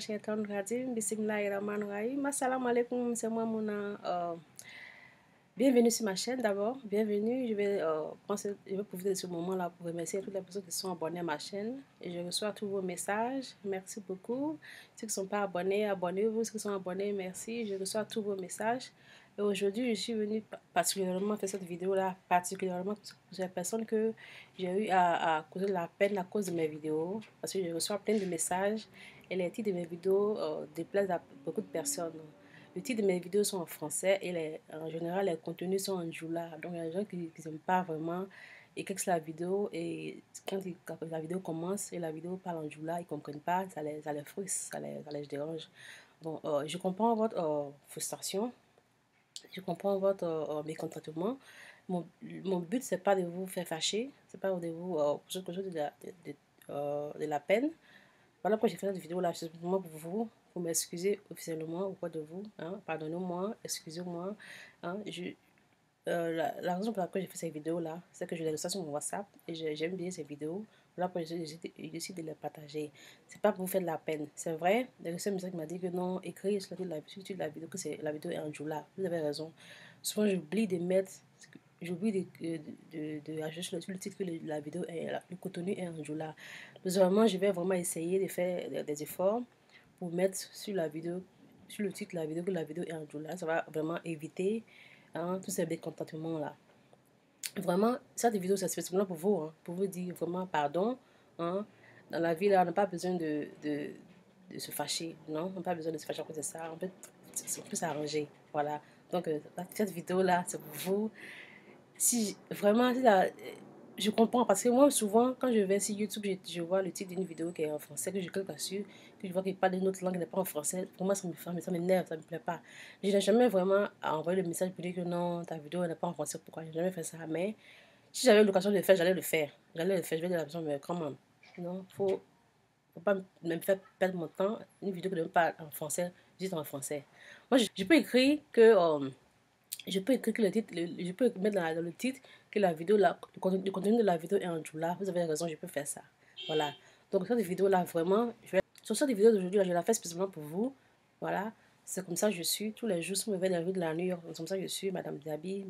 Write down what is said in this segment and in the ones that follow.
shaitanir rajim. Bismillahirrahmanirrahim. Assalamu alaikum, c'est moi Mouna. Bienvenue sur ma chaîne d'abord. Bienvenue. Je vais profiter de ce moment-là pour remercier toutes les personnes qui sont abonnées à ma chaîne. Et je reçois tous vos messages. Merci beaucoup. Ceux qui ne sont pas abonnés, abonnez-vous. Ceux qui sont abonnés, merci. Je reçois tous vos messages. Et aujourd'hui, je suis venue particulièrement faire cette vidéo-là, particulièrement pour les personnes que j'ai eu à causer de la peine à cause de mes vidéos. Parce que je reçois plein de messages et les titres de mes vidéos déplaisent à beaucoup de personnes. Le titre de mes vidéos sont en français et en général, les contenus sont en Joula. Donc, il y a des gens qui n'aiment pas vraiment et cliquent sur la vidéo et quand la vidéo commence et la vidéo parle en Joula, ils ne comprennent pas, ça les frustre, ça les dérange. Bon, je comprends votre frustration. Je comprends votre mécontentement. Mon but, c'est pas de vous faire fâcher, c'est pas de vous causer de la peine. Voilà pourquoi j'ai fait cette vidéo là, c'est simplement pour vous, pour m'excuser officiellement auprès de vous. Hein, pardonnez-moi, excusez-moi. Hein, la raison pour laquelle j'ai fait cette vidéo là, c'est que je les reçois sur mon WhatsApp et j'aime bien ces vidéos. Voilà pourquoi j'ai décidé de les partager. C'est pas pour vous faire de la peine. C'est vrai, le seul message qui m'a dit que non, écrit sur la vidéo que la vidéo est en Joula. Vous avez raison. Souvent, j'oublie de mettre, j'oublie de ajouter sur le titre que la vidéo est, le contenu est en Joula. Deuxièmement, je vais vraiment essayer de faire des efforts pour mettre sur la vidéo, sur le titre de la vidéo que la vidéo est en Joula. Ça va vraiment éviter tous ces mécontentements là. Vraiment, cette vidéo, c'est spécialement pour vous, hein, pour vous dire vraiment pardon. Hein. Dans la vie, là, on n'a pas besoin de se fâcher, non? On n'a pas besoin de se fâcher à cause de ça. On peut s'arranger, voilà. Donc, cette vidéo-là, c'est pour vous. Si vraiment, je comprends parce que moi, souvent, quand je vais sur YouTube, je vois le titre d'une vidéo qui est en français, que je clique dessus, que je vois qu'il parle d'une autre langue qui n'est pas en français. Pour moi, ça m'énerve, ça ne me plaît pas. Je n'ai jamais vraiment envoyé le message pour dire que non, ta vidéo n'est pas en français. Pourquoi? Je n'ai jamais fait ça. Mais si j'avais l'occasion de le faire, j'allais le faire. J'allais le faire. Je vais dire à la personne, mais comment? Non, faut pas me faire perdre mon temps. Une vidéo qui ne parle pas en français, juste en français. Moi, je peux écrire que. Je peux écrire que le titre, je peux mettre dans le titre que la vidéo, le contenu de la vidéo est en Joula. Vous avez raison, je peux faire ça. Voilà. Donc, cette vidéo-là, vraiment, sur cette vidéo d'aujourd'hui, je la fais spécialement pour vous. Voilà. C'est comme ça que je suis. Tous les jours, si vous me voyez dans la rue de la New York, c'est comme ça que je suis, Madame Diaby,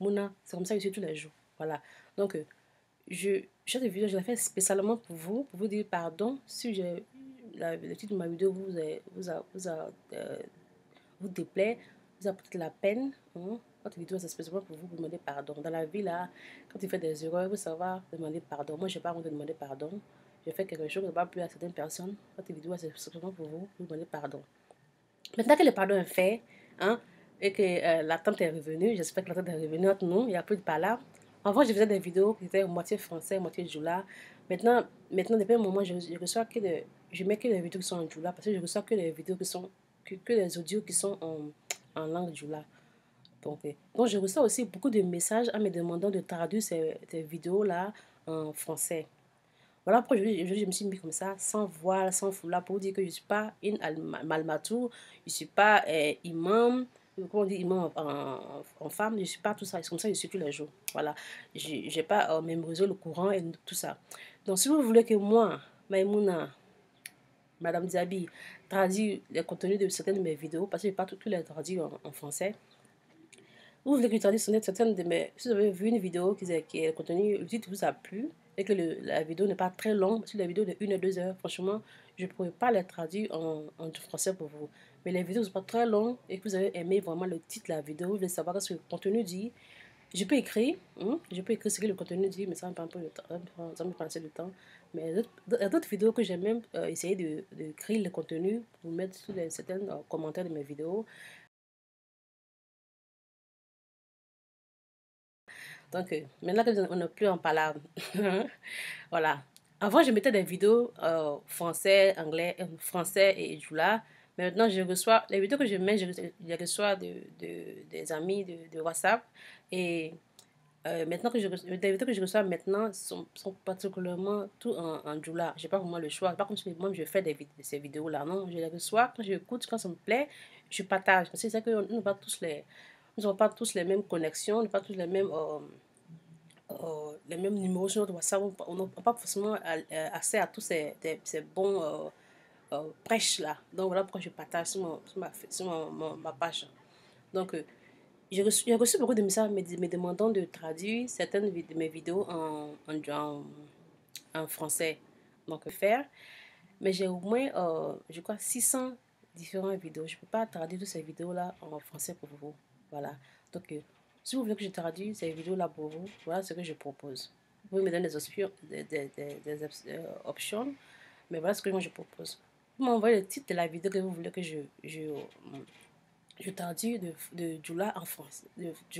Mouna. C'est comme ça que je suis tous les jours. Voilà. Donc, cette vidéo, je la fais spécialement pour vous dire pardon si le titre de ma vidéo vous déplaît, vous a peut-être la peine. Hein? Votre vidéo, c'est spécialement pour vous demander pardon. Dans la vie, là, quand tu fais des erreurs, vous savez demander pardon. Moi, je n'ai pas envie de demander pardon. Je fais quelque chose qui ne va pas plus à certaines personnes. Votre vidéo, c'est spécialement pour vous demander pardon. Maintenant que le pardon est fait, hein, et que l'attente est revenue, j'espère que l'attente est revenue entre nous, il n'y a plus de palabre. Avant, je faisais des vidéos qui étaient moitié français, moitié Joula. Maintenant, depuis un moment, je reçois je mets que les vidéos qui sont en Joula parce que je reçois que les vidéos qui sont, que les audios qui sont en langue Joula. Donc, je reçois aussi beaucoup de messages en me demandant de traduire ces vidéos-là en français. Voilà pourquoi aujourd'hui je me suis mis comme ça, sans voile, sans foulard, pour dire que je ne suis pas une malmatou, je ne suis pas imam, comment on dit imam en femme, je ne suis pas tout ça, c'est comme ça que je suis tous les jours. Voilà, je n'ai pas mémorisé le courant et tout ça. Donc si vous voulez que moi, Maïmouna, Madame Diaby, traduise les contenus de certaines de mes vidéos, parce que je n'ai pas tous les traduits en français, vous voulez que je traduise certaines de mes... Si vous avez vu une vidéo qui est le contenu, le titre vous a plu, et que la vidéo n'est pas très longue, parce que la vidéo de 1 à 2 heures, franchement, je ne pourrais pas la traduire en français pour vous. Mais les vidéos ne sont pas très longues, et que vous avez aimé vraiment le titre de la vidéo, vous voulez savoir ce que le contenu dit, je peux écrire, je peux écrire ce que le contenu dit, mais ça me prend un peu de temps, ça me prend assez de temps. Mais il y a d'autres vidéos que j'ai même essayé de créer le contenu pour mettre sur certains commentaires de mes vidéos. Donc, maintenant qu'on n'est plus en palabre, voilà. Avant, je mettais des vidéos français, anglais, français et Joula. Mais maintenant, je reçois, les vidéos que je mets, je reçois des amis de WhatsApp. Et maintenant que les vidéos que je reçois maintenant sont particulièrement tout en Joula. Je n'ai pas vraiment le choix. Pas comme si moi, je fais ces vidéos-là. Non, je les reçois, quand j'écoute, quand ça me plaît, je partage. Parce que c'est que nous n'avons pas tous les mêmes connexions, nous n'avons pas tous les mêmes numéros sur notre WhatsApp. On n'a pas forcément accès à tous ces bons prêche là. Donc voilà pourquoi je partage sur ma page. Donc j'ai reçu beaucoup de messages me demandant de traduire certaines de mes vidéos en français. Donc faire. Mais j'ai au moins, je crois, 600 différentes vidéos. Je ne peux pas traduire toutes ces vidéos-là en français pour vous. Voilà. Donc, si vous voulez que je traduise ces vidéos-là pour vous, voilà ce que je propose. Vous pouvez me donner des options, options, mais voilà ce que moi je propose. Vous m'envoyez le titre de la vidéo que vous voulez que je traduis de Joula en français,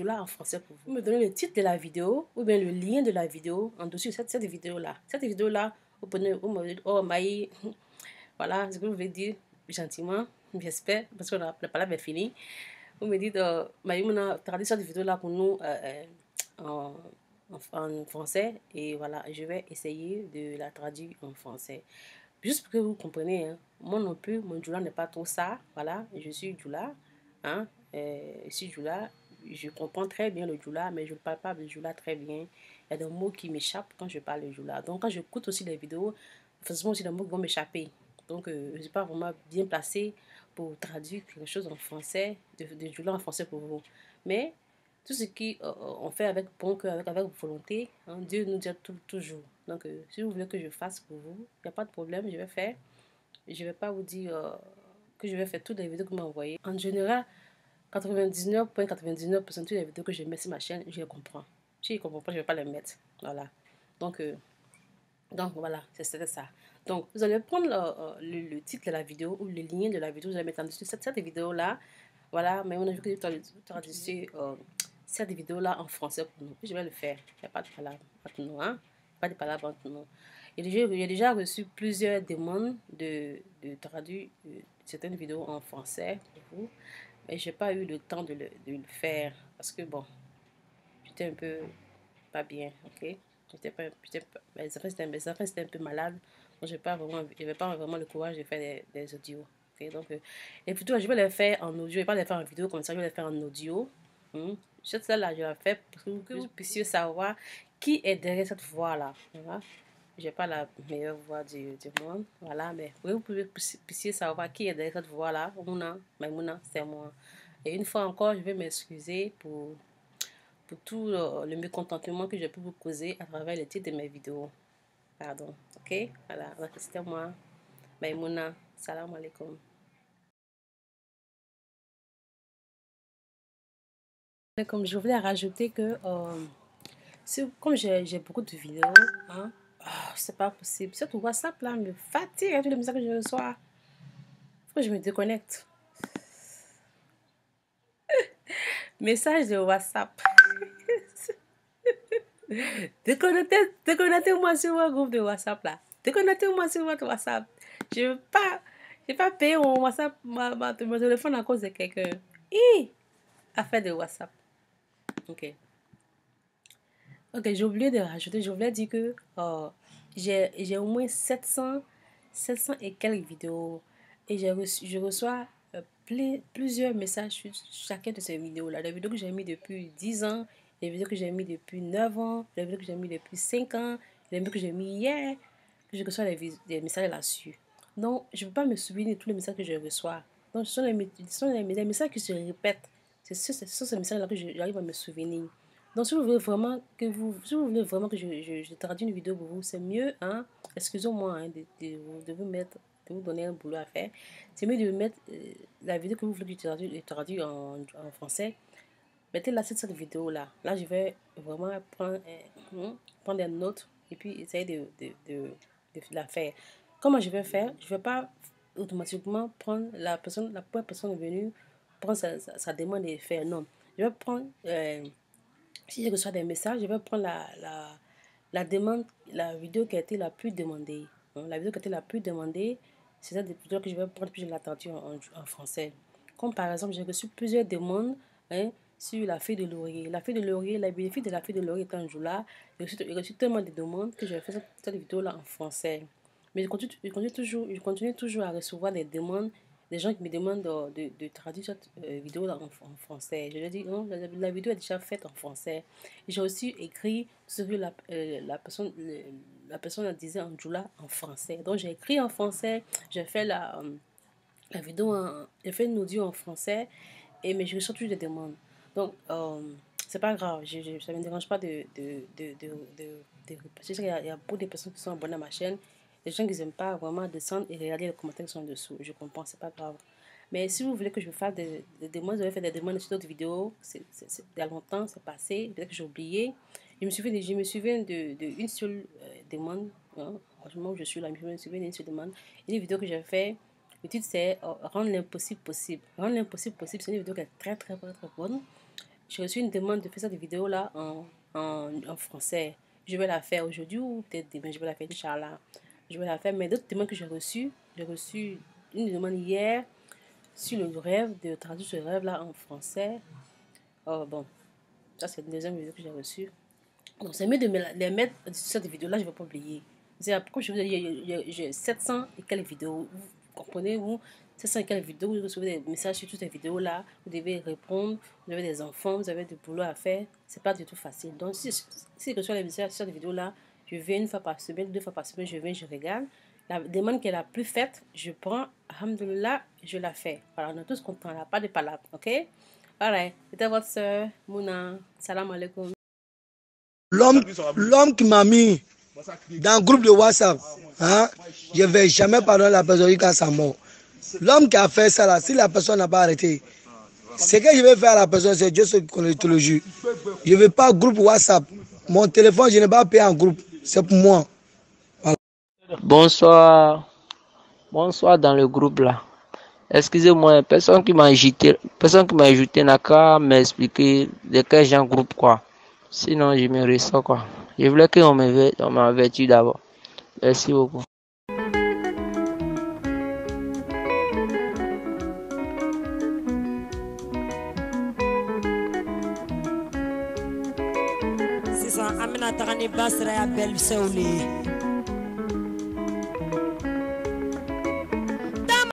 en français pour vous. Vous me donnez le titre de la vidéo ou bien le lien de la vidéo en dessous de cette vidéo-là. Cette vidéo-là, vous me dites, oh, Maï, voilà ce que vous voulez dire gentiment, j'espère, parce que la parole est finie. Vous me dites, Maï, on a traduit cette vidéo-là pour nous en, en français et voilà, je vais essayer de la traduire en français. Juste pour que vous compreniez, hein, moi non plus, mon Joula n'est pas trop ça, voilà, je suis Joula. Hein? Si Joula, je comprends très bien le Joula, mais je ne parle pas le Joula très bien. Il y a des mots qui m'échappent quand je parle le Joula. Donc, quand j'écoute aussi les vidéos, forcément aussi des mots qui vont m'échapper. Donc, je ne suis pas vraiment bien placée pour traduire quelque chose en français, de Joula en français pour vous. Mais tout ce qui on fait avec bon cœur, avec volonté, hein, Dieu nous dit toujours. Donc, si vous voulez que je fasse pour vous, il n'y a pas de problème, je vais faire. Je ne vais pas vous dire que je vais faire toutes les vidéos que vous m'envoyez. En général, 99,99% de toutes les vidéos que je mets sur ma chaîne, je les comprends. Si je ne comprends pas, je ne vais pas les mettre. Voilà. Donc voilà, c'était ça. Donc, vous allez prendre le titre de la vidéo ou le lien de la vidéo, vous allez mettre en dessous cette vidéo-là. Voilà, mais on a vu que je traduis cette vidéo-là en français pour nous. Je vais le faire. Il n'y a pas de palabre entre nous. Hein? Pas de palabre entre nous. J'ai déjà reçu plusieurs demandes de traduire certaines vidéos en français pour vous. Mais je n'ai pas eu le temps de le faire. Parce que bon, j'étais un peu pas bien, ok? Mes enfants étaient un peu malades. Donc, je n'avais pas vraiment le courage de faire des audios. Okay? Donc, les vidéos, je vais les faire en audio. Je ne vais pas les faire en vidéo comme ça, je vais les faire en audio. Celle-là, je la fais pour que vous puissiez savoir qui est derrière cette voix-là. Voilà. Je n'ai pas la meilleure voix du monde. Voilà, mais vous puissiez savoir qui est derrière cette voix-là. Maïmouna, c'est moi. Et une fois encore, je vais m'excuser pour tout le mécontentement que j'ai pu vous causer à travers le titre de mes vidéos. Pardon. Ok? Voilà. Donc, c'était moi, Maïmouna. Salam alaikum. Comme je voulais rajouter que, comme j'ai beaucoup de vidéos, hein, c'est pas possible. Surtout WhatsApp, là, me fatigue avec tous les messages que je reçois. Faut que je me déconnecte. Message de WhatsApp. Déconnectez-moi sur mon groupe de WhatsApp là. Déconnectez-moi sur votre WhatsApp. Je ne vais pas payer mon WhatsApp, mon téléphone à cause de quelqu'un. Affaire de WhatsApp. Ok. Ok, j'ai oublié de rajouter. Je voulais dire que j'ai au moins 700 et quelques vidéos. Et je reçois plusieurs messages sur chacune de ces vidéos-là. Les vidéos que j'ai mis depuis 10 ans, les vidéos que j'ai mis depuis 9 ans, les vidéos que j'ai mis depuis 5 ans, les vidéos que j'ai mis hier, que je reçois des messages là-dessus. Donc, je ne peux pas me souvenir de tous les messages que je reçois. Donc, ce sont les messages qui se répètent. C'est ces messages-là que j'arrive à me souvenir. Donc, si vous voulez vraiment que je traduise une vidéo pour vous, c'est mieux, hein, excusez-moi, hein, de vous mettre, de vous donner un boulot à faire. C'est mieux de mettre la vidéo que vous voulez que je traduise en français. Mettez-la sur cette vidéo-là. Là, je vais vraiment prendre des notes et puis essayer de la faire. Comment je vais faire? Je ne vais pas automatiquement prendre la première personne venue, prendre sa demande et faire. Non. Je vais prendre... si je reçois des messages, je vais prendre la demande, la vidéo qui a été la plus demandée. La vidéo qui a été la plus demandée, c'est cette vidéo que je vais prendre puis je la traduis en français. Comme par exemple, j'ai reçu plusieurs demandes sur la feuille de laurier. La feuille de laurier, la bénéfice de la feuille de laurier est un jour là. J'ai reçu tellement de demandes que j'ai fait cette vidéo-là en français. Mais je continue toujours à recevoir des demandes des gens qui me demandent de traduire cette vidéo là en français. Je leur dis, non, la vidéo est déjà faite en français. J'ai aussi écrit ce que la personne disait en Djoula en français. Donc j'ai écrit en français, j'ai fait la vidéo, j'ai fait une audio en français, mais je reçois toujours des demandes. Donc, c'est pas grave, ça ne me dérange pas parce qu'il y a beaucoup de personnes qui sont abonnées à ma chaîne. Les gens qui n'aiment pas vraiment descendre et regarder les commentaires qui sont en dessous. Je comprends, c'est pas grave. Mais si vous voulez que je fasse des demandes, vous avez fait des demandes sur d'autres vidéos. Il y a longtemps, c'est passé. Peut-être que j'ai oublié. Je me souviens d'une seule demande. Hein, franchement, où je suis là, je me souviens d'une seule demande. Une vidéo que j'ai fait. Le titre, c'est Rendre l'impossible possible. Rendre l'impossible possible, c'est une vidéo qui est très, très, très, très bonne. J'ai reçu une demande de faire cette vidéo-là en français. Je vais la faire aujourd'hui ou peut-être demain, je vais la faire, Inch'Allah. Je vais la faire, mais d'autres demandes que j'ai reçu une demande hier sur le rêve, de traduire ce rêve-là en français. Oh, bon, ça c'est la deuxième vidéo que j'ai reçue. Donc c'est mieux de les mettre sur cette vidéo-là, je ne vais pas oublier. Comme je vous ai dit, j'ai 700 et quelques vidéos. Vous comprenez, vous 700 et quelques vidéos, vous recevez des messages sur toutes ces vidéos-là. Vous devez répondre, vous avez des enfants, vous avez du boulot à faire. C'est pas du tout facile. Donc si je reçois les messages sur ces vidéos-là, je viens une fois par semaine, 2 fois par semaine, je viens, je regarde. La demande qui est la plus faite, je prends, alhamdoulilah, je la fais. Voilà, on est tous contents là, pas de palabre, ok? Alright, c'était votre soeur, Mouna. Salam alaikum. L'homme qui m'a mis dans le groupe de WhatsApp, hein, je ne vais jamais pardonner la personne jusqu'à sa mort. L'homme qui a fait ça, là, si la personne n'a pas arrêté, ce que je vais faire à la personne, c'est Dieu qui connaît tout le jus. Je ne veux pas groupe WhatsApp. Mon téléphone, je n'ai pas payé en groupe. C'est pour moi. Voilà. Bonsoir. Bonsoir dans le groupe là. Excusez-moi, personne qui m'a ajouté n'a qu'à m'expliquer de quel genre groupe quoi. Sinon je me ressens quoi. Je voulais qu'on m'avertisse d'abord. Merci beaucoup. Sisan an bɛna taga ni Basira ya belle sœur le ye.